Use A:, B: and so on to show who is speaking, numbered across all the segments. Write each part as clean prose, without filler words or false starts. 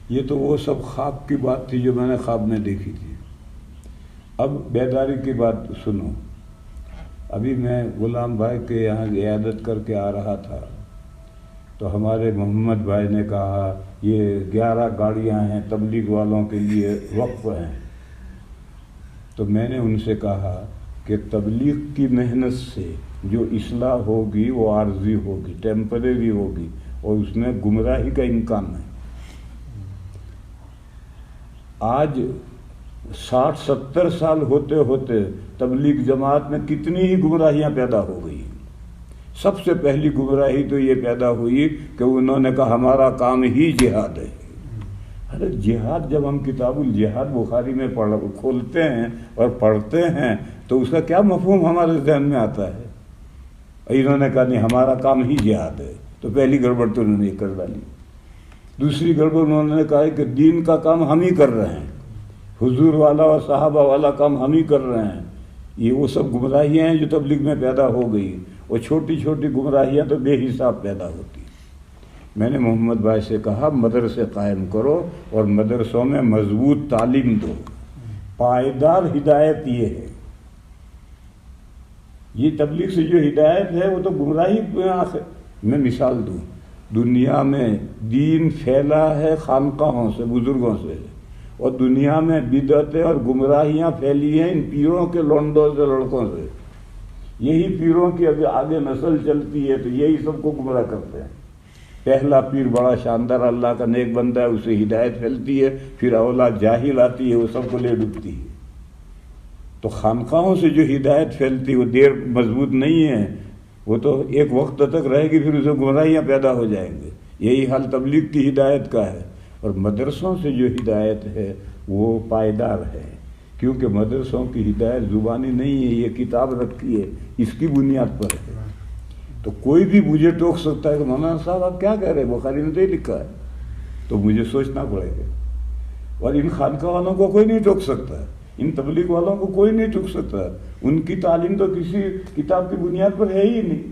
A: یہ تو وہ سب خواب کی بات تھی جو میں نے خواب میں دیکھی تھی۔ اب بیداری کی بات سنو۔ ابھی میں غلام بھائی کے یہاں عیادت کر کے آ رہا تھا تو ہمارے محمد بھائی نے کہا یہ 11 گاڑیاں ہیں تبلیغ والوں کے لیے وقف ہیں۔ تو میں نے ان سے کہا کہ تبلیغ کی محنت سے جو اصلاح ہوگی وہ عارضی ہوگی، ٹیمپریری ہوگی، اور اس میں گمراہی کا امکان ہے۔ آج 60-70 سال ہوتے ہوتے تبلیغ جماعت میں کتنی ہی گمراہیاں پیدا ہو گئی۔ سب سے پہلی گمراہی تو یہ پیدا ہوئی کہ انہوں نے کہا ہمارا کام ہی جہاد ہے۔ ارے جہاد، جب ہم کتاب الجہاد بخاری میں کھولتے ہیں اور پڑھتے ہیں تو اس کا کیا مفہوم ہمارے ذہن میں آتا ہے؟ انہوں نے کہا نہیں ہمارا کام ہی جہاد ہے، تو پہلی گڑبڑ تو انہوں نے یہ کر ڈالی۔ دوسری گڑبڑ انہوں نے کہا کہ دین کا کام ہم ہی کر رہے ہیں، حضور والا اور صحابہ والا کام ہم ہی کر رہے ہیں۔ یہ وہ سب گمراہیاں ہیں جو تبلیغ میں پیدا ہو گئی، اور چھوٹی چھوٹی گمراہیاں تو بے حساب پیدا ہوتی۔ میں نے محمد بھائی سے کہا مدرسے قائم کرو اور مدرسوں میں مضبوط تعلیم دو۔ پائیدار ہدایت یہ ہے، یہ تبلیغ سے جو ہدایت ہے وہ تو گمراہی میں مثال دوں۔ دنیا میں دین پھیلا ہے خانقاہوں سے، بزرگوں سے، اور دنیا میں بدعتیں اور گمراہیاں پھیلی ہیں ان پیروں کے لونڈوں سے، لڑکوں سے۔ یہی پیروں کی ابھی آگے نسل چلتی ہے تو یہی سب کو گمراہ کرتے ہیں۔ پہلا پیر بڑا شاندار اللہ کا نیک بندہ ہے، اسے ہدایت پھیلتی ہے، پھر اولاد جاہل آتی ہے وہ سب کو لے ڈوبتی ہے۔ تو خانقاہوں سے جو ہدایت پھیلتی ہے وہ دیر مضبوط نہیں ہے، وہ تو ایک وقت تک رہے گی، پھر اسے گمراہیاں پیدا ہو جائیں گے۔ یہی حال تبلیغ کی ہدایت کا ہے۔ اور مدرسوں سے جو ہدایت ہے وہ پائیدار ہے، کیونکہ مدرسوں کی ہدایت زبانی نہیں ہے، یہ کتاب رکھی ہے، اس کی بنیاد پر ہے۔ تو کوئی بھی مجھے ٹوک سکتا ہے کہ مولانا صاحب آپ کیا کہہ رہے ہیں، بخاری میں تو یہ لکھا ہے، تو مجھے سوچنا پڑے گا۔ اور ان خانقاہ والوں کو کوئی نہیں ٹوک سکتا، ان تبلیغ والوں کو کوئی نہیں ٹوک سکتا، ان کی تعلیم تو کسی کتاب کی بنیاد پر ہے ہی نہیں۔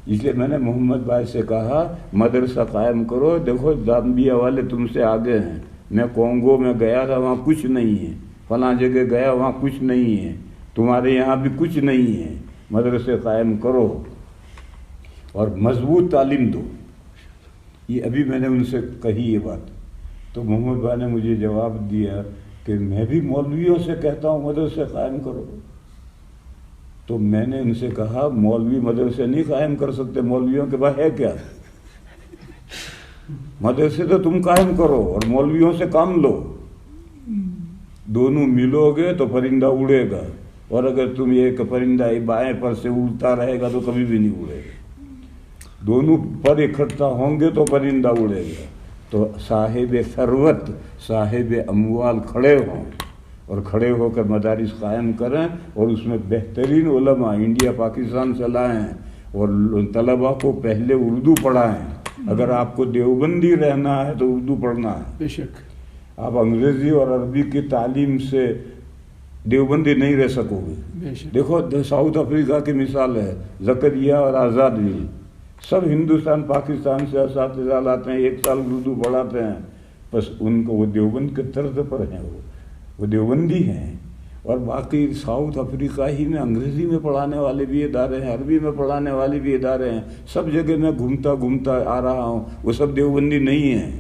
A: اس لیے میں نے محمد بھائی سے کہا مدرسہ قائم کرو۔ دیکھو زامبیا والے تم سے آگے ہیں، میں کونگو میں گیا تھا وہاں کچھ نہیں ہے، فلاں جگہ گیا وہاں کچھ نہیں ہے، تمہارے یہاں بھی کچھ نہیں ہے۔ مدرسے قائم کرو اور مضبوط تعلیم دو۔ یہ ابھی میں نے ان سے کہی یہ بات، تو محمد بھائی نے مجھے جواب دیا کہ میں بھی مولویوں سے کہتا ہوں مدرسے قائم کرو۔ تو میں نے ان سے کہا مولوی مدرسے نہیں قائم کر سکتے، مولویوں کے پاس ہے کیا؟ مدرسے تو تم قائم کرو اور مولویوں سے کام لو، دونوں ملو گے تو پرندہ اڑے گا، اور اگر تم ایک پرندہ بائیں پر سے اڑتا رہے گا تو کبھی بھی نہیں اڑے گا۔ دونوں پر اکٹھا ہوں گے تو پرندہ اڑے گا۔ تو صاحب ثروت، صاحب اموال کھڑے ہوں اور کھڑے ہو کر مدارس قائم کریں، اور اس میں بہترین علماء انڈیا پاکستان سے لائیں اور طلباء کو پہلے اردو پڑھائیں۔ اگر آپ کو دیوبندی رہنا ہے تو اردو پڑھنا ہے،
B: بے شک۔
A: آپ انگریزی اور عربی کی تعلیم سے دیوبندی نہیں رہ سکو گے۔ دیکھو ساؤتھ افریقہ کی مثال ہے، زکریا اور آزاد بھی سب ہندوستان پاکستان سے اساتذہ لاتے ہیں، 1 سال اردو پڑھاتے ہیں، بس ان کو وہ دیوبند کے طرز پر ہیں، وہ دیوبندی ہیں۔ اور باقی ساؤتھ افریقہ ہی میں انگریزی میں پڑھانے والے بھی ادارے ہیں، عربی میں پڑھانے والے بھی ادارے ہیں، سب جگہ میں گھومتا آ رہا ہوں، وہ سب دیوبندی نہیں ہیں۔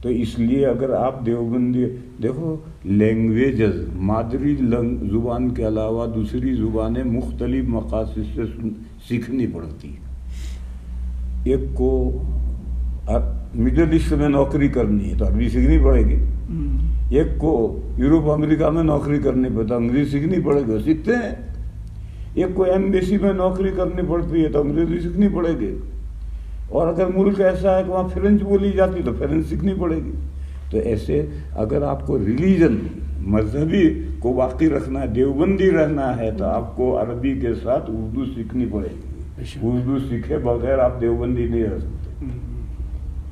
A: تو اس لیے اگر آپ دیوبندی دیکھو، لینگویجز مادری زبان کے علاوہ دوسری زبانیں مختلف مقاصد سے سیکھنی پڑتی ہیں۔ ایک کو مڈل ایسٹ میں نوکری کرنی ہے تو عربی سیکھنی پڑے گی، ایک کو یورپ امریکہ میں نوکری کرنی پڑتی ہے انگریزی سیکھنی پڑے گی، سیکھتے ہیں۔ ایک کو ایمبیسی میں نوکری کرنی پڑتی ہے تو انگریزی سیکھنی پڑے گی، اور اگر ملک ایسا ہے کہ وہاں فرینچ بولی جاتی تو فرینچ سیکھنی پڑے گی۔ تو ایسے اگر آپ کو ریلیجن مذہبی کو باقی رکھنا ہے، دیوبندی رہنا ہے، تو آپ کو عربی کے ساتھ اردو سیکھنی پڑے گی۔ اردو سیکھے بغیر آپ دیوبندی نہیں رہ سکتے۔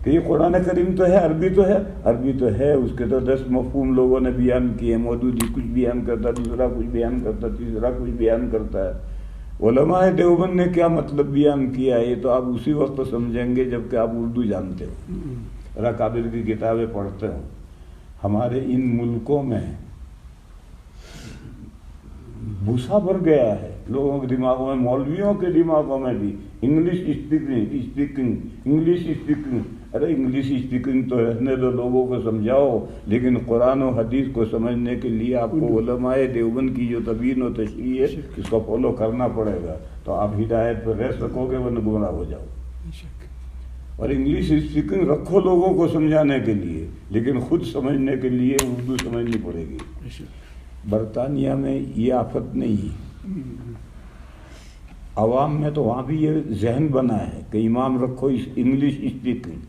A: کہ یہ قرآن کریم تو ہے، عربی تو ہے، عربی تو ہے، اس کے تو 10 مفہوم لوگوں نے بیان کیے، مودودی کچھ بیان کرتا، دوسرا کچھ بیان کرتا، تیسرا کچھ بیان کرتا ہے۔ علماء دیوبند نے کیا مطلب بیان کیا، یہ تو آپ اسی وقت سمجھیں گے جب کہ آپ اردو جانتے ہو۔ اور اکابر کی کتابیں پڑھتے ہوں. ہمارے ان ملکوں میں بھوسا بھر گیا ہے لوگوں کے دماغوں میں، مولویوں کے دماغوں میں بھی. English speaking. ارے انگلش اسپیکنگ تو رہنے دو، لوگوں کو سمجھاؤ، لیکن قرآن و حدیث کو سمجھنے کے لیے آپ کو علماء دیوبند کی جو تبیین و تشریح ہے اس کو فالو کرنا پڑے گا، تو آپ ہدایت پر رہ سکو گے، ورنہ گمراہ ہو جاؤ. اور انگلش اسپیکنگ رکھو لوگوں کو سمجھانے کے لیے، لیکن خود سمجھنے کے لیے اردو سمجھنی پڑے گی. برطانیہ میں یہ آفت نہیں ہے، عوام میں تو وہاں بھی یہ ذہن بنا ہے کہ امام رکھو انگلش اسپیکنگ،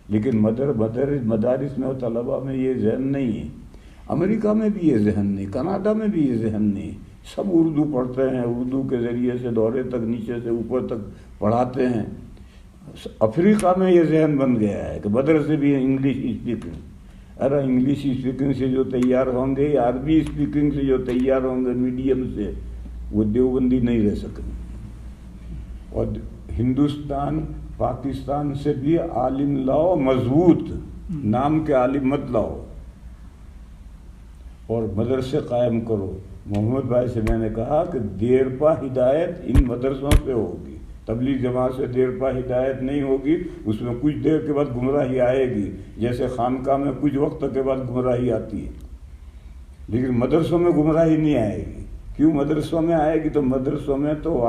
A: لیکن مدارس میں اور طلباء میں یہ ذہن نہیں ہے. امریکہ میں بھی یہ ذہن نہیں، کینیڈا میں بھی یہ ذہن نہیں. سب اردو پڑھتے ہیں، اردو کے ذریعے سے دورے تک نیچے سے اوپر تک پڑھاتے ہیں. افریقہ میں یہ ذہن بن گیا ہے کہ مدرسے بھی انگلش اسپیکنگ. ارے انگلش اسپیکنگ سے جو تیار ہوں گے یا عربی اسپیکنگ سے جو تیار ہوں گے میڈیم سے، وہ دیوبندی نہیں رہ سکیں. اور ہندوستان پاکستان سے بھی عالم لاؤ، مضبوط نام کے عالم مت لاؤ، اور مدرسے قائم کرو. محمد بھائی سے میں نے کہا کہ دیر پا ہدایت ان مدرسوں سے ہوگی. تبلیغ جماعت سے دیر پا ہدایت نہیں ہوگی، اس میں کچھ دیر کے بعد گمراہی آئے گی، جیسے خانقاہ میں کچھ وقت کے بعد گمراہی آتی ہے، لیکن مدرسوں میں گمراہی نہیں آئے گی. کیوں مدرسوں میں آئے گی؟ تو مدرسوں میں تو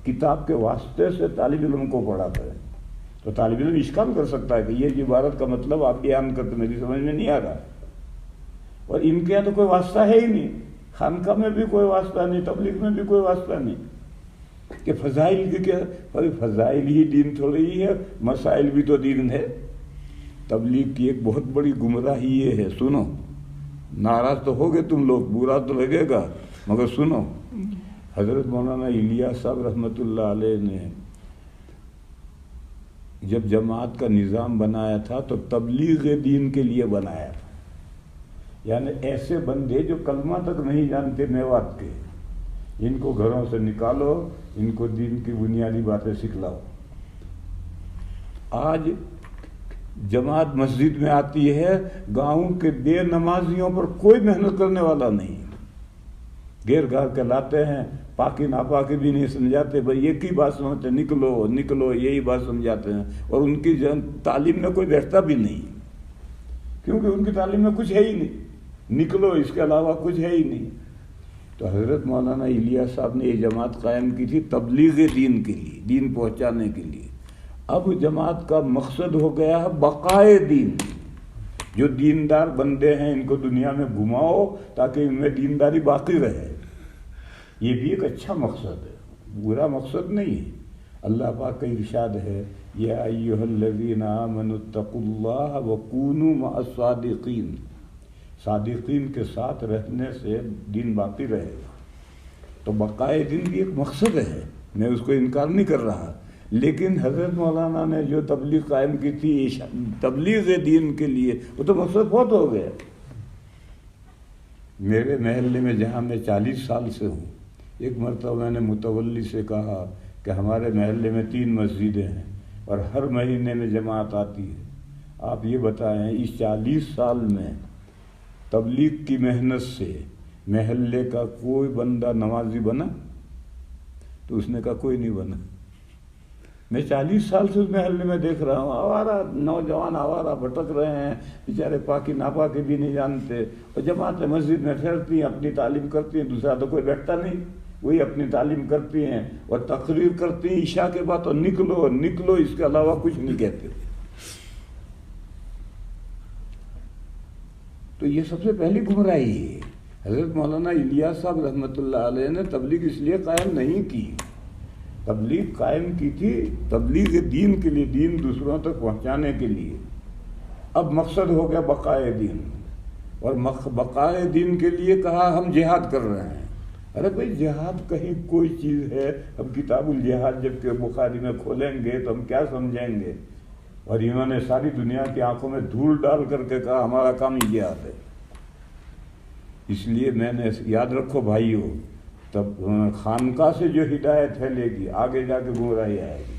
A: کتاب کے واسطے سے طالب علم کو پڑھاتا ہے، تو طالب علم اشکال کر سکتا ہے کہ یہ عبارت کا مطلب آپ بیان کرتے میری سمجھ میں نہیں آ رہا. اور ان کے یہاں تو کوئی واسطہ ہے ہی نہیں، خانقاہ میں بھی کوئی واسطہ نہیں، تبلیغ میں بھی کوئی واسطہ نہیں. کہ فضائل کی کیا؟ فضائل ہی دین تھوڑی ہے، مسائل بھی تو دین ہے. تبلیغ کی ایک بہت بڑی گمراہی یہ ہے، سنو، ناراض تو ہوگے تم لوگ، برا تو لگے گا، مگر سنو. حضرت مولانا الیاس صاحب رحمۃ اللہ علیہ نے جب جماعت کا نظام بنایا تھا تو تبلیغ دین کے لیے بنایا تھا. یعنی ایسے بندے جو کلمہ تک نہیں جانتے میوات کے، ان کو گھروں سے نکالو، ان کو دین کی بنیادی باتیں سکھلاؤ. آج جماعت مسجد میں آتی ہے، گاؤں کے بے نمازیوں پر کوئی محنت کرنے والا نہیں، گھیر گھر کے لاتے ہیں، پاکی ناپاکی بھی نہیں سمجھاتے، بھائی ایک ہی بات سمجھتے، نکلو نکلو، یہی بات سمجھاتے ہیں. اور ان کی تعلیم میں کوئی بیٹھتا بھی نہیں، کیونکہ ان کی تعلیم میں کچھ ہے ہی نہیں، نکلو اس کے علاوہ کچھ ہے ہی نہیں. تو حضرت مولانا الیاس صاحب نے یہ جماعت قائم کی تھی تبلیغ دین کے لیے، دین پہنچانے کے لیے. اب جماعت کا مقصد ہو گیا ہے بقائے دین. جو دیندار بندے ہیں ان کو دنیا میں گھماؤ تاکہ ان میں دینداری باقی رہے. یہ بھی ایک اچھا مقصد ہے، برا مقصد نہیں ہے. اللہ پاک کا ارشاد ہے، یا ایھا الذین آمنوا اتقوا اللہ وکونوا مع الصادقین. صادقین کے ساتھ رہنے سے دین باقی رہے گا. تو بقائے دین بھی ایک مقصد ہے، میں اس کو انکار نہیں کر رہا. لیکن حضرت مولانا نے جو تبلیغ قائم کی تھی تبلیغ دین کے لیے، وہ تو مقصد بہت ہو گیا. میرے محلے میں جہاں میں 40 سال سے ہوں، ایک مرتبہ میں نے متولی سے کہا کہ ہمارے محلے میں 3 مسجدیں ہیں اور ہر مہینے میں جماعت آتی ہے. آپ یہ بتائیں اس 40 سال میں تبلیغ کی محنت سے محلے کا کوئی بندہ نمازی بنا؟ تو اس نے کہا کوئی نہیں بنا. میں 40 سال سے اس محلے میں دیکھ رہا ہوں، آوارہ نوجوان آوارہ بھٹک رہے ہیں، بیچارے پاکی ناپاکی بھی نہیں جانتے، اور جماعت مسجد میں ٹھہرتی ہیں، اپنی تعلیم کرتی ہیں، دوسرا تو کوئی بیٹھتا نہیں، وہی اپنی تعلیم کرتی ہیں اور تقریر کرتی ہیں عشاء کے بعد، تو نکلو نکلو، اس کے علاوہ کچھ نہیں کہتے. تو یہ سب سے پہلی گمراہی ہے. حضرت مولانا الیاس صاحب رحمۃ اللہ علیہ نے تبلیغ اس لیے قائم نہیں کی، تبلیغ قائم کی تھی تبلیغ دین کے لیے، دین دوسروں تک پہنچانے کے لیے. اب مقصد ہو گیا بقائے دین، اور بقائے دین کے لیے کہا ہم جہاد کر رہے ہیں. ارے بھائی جہاد کہیں کوئی چیز ہے؟ اب کتاب الجہاد جب کہ بخاری میں کھولیں گے تو ہم کیا سمجھیں گے؟ اور انہوں نے ساری دنیا کی آنکھوں میں دھول ڈال کر کے کہا ہمارا کام ہی جہاد ہے. اس لیے میں نے یاد رکھو بھائیو، تب خانقاہ سے جو ہدایت پھیلے گی آگے جا کے گمراہی آئے گی.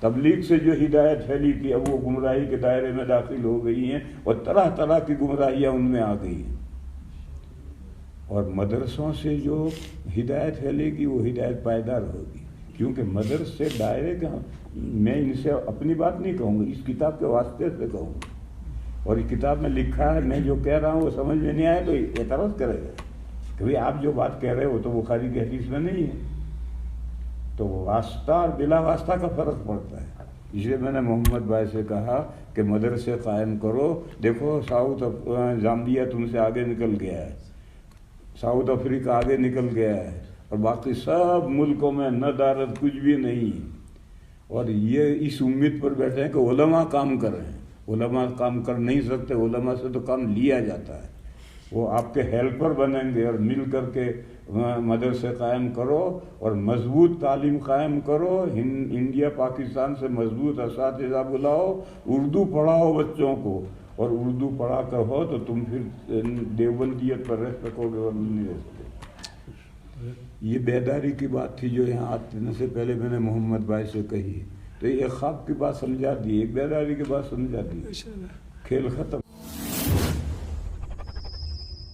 A: تبلیغ سے جو ہدایت پھیلی تھی اب وہ گمراہی کے دائرے میں داخل ہو گئی ہیں اور طرح طرح کی گمراہیاں ان میں آ گئی ہیں. اور مدرسوں سے جو ہدایت پھیلے گی وہ ہدایت پائیدار ہوگی، کیونکہ مدرسے دائرے کا میں ان سے اپنی بات نہیں کہوں گا، اس کتاب کے واسطے سے کہوں گا. اور اس کتاب میں لکھا ہے، میں جو کہہ رہا ہوں وہ سمجھ میں نہیں آئے تو اعتراض کرے گا کہ بھئی آپ جو بات کہہ رہے ہو تو بخاری کی حدیث میں نہیں ہے. تو واسطہ اور بلا واسطہ کا فرق پڑتا ہے. اس لیے میں نے محمد بھائی سے کہا کہ مدرسے قائم کرو. دیکھو ساؤتھ زامبیا تم سے آگے نکل گیا ہے، ساؤتھ افریقہ آگے نکل گیا ہے، اور باقی سب ملکوں میں نہ دارت کچھ بھی نہیں. اور یہ اس امید پر بیٹھے ہیں کہ علماء کام کر رہے ہیں. علماء کام کر نہیں سکتے، علماء سے تو کام لیا جاتا ہے. وہ آپ کے ہیلپر بنیں گے، اور مل کر کے مدرسے قائم کرو اور مضبوط تعلیم قائم کرو. انڈیا پاکستان سے مضبوط اساتذہ بلاؤ، اردو پڑھاؤ بچوں کو، اور اردو پڑھا کر ہو تو تم پھر دیوبندیت پر رہ سکو گے اور نہیں رہ سکتے. یہ بیداری کی بات تھی جو یہاں آنے سے پہلے میں نے محمد بھائی سے کہی. تو ایک خواب کی بات سمجھا دی، ایک بیداری کی بات سمجھا دی، کھیل ختم.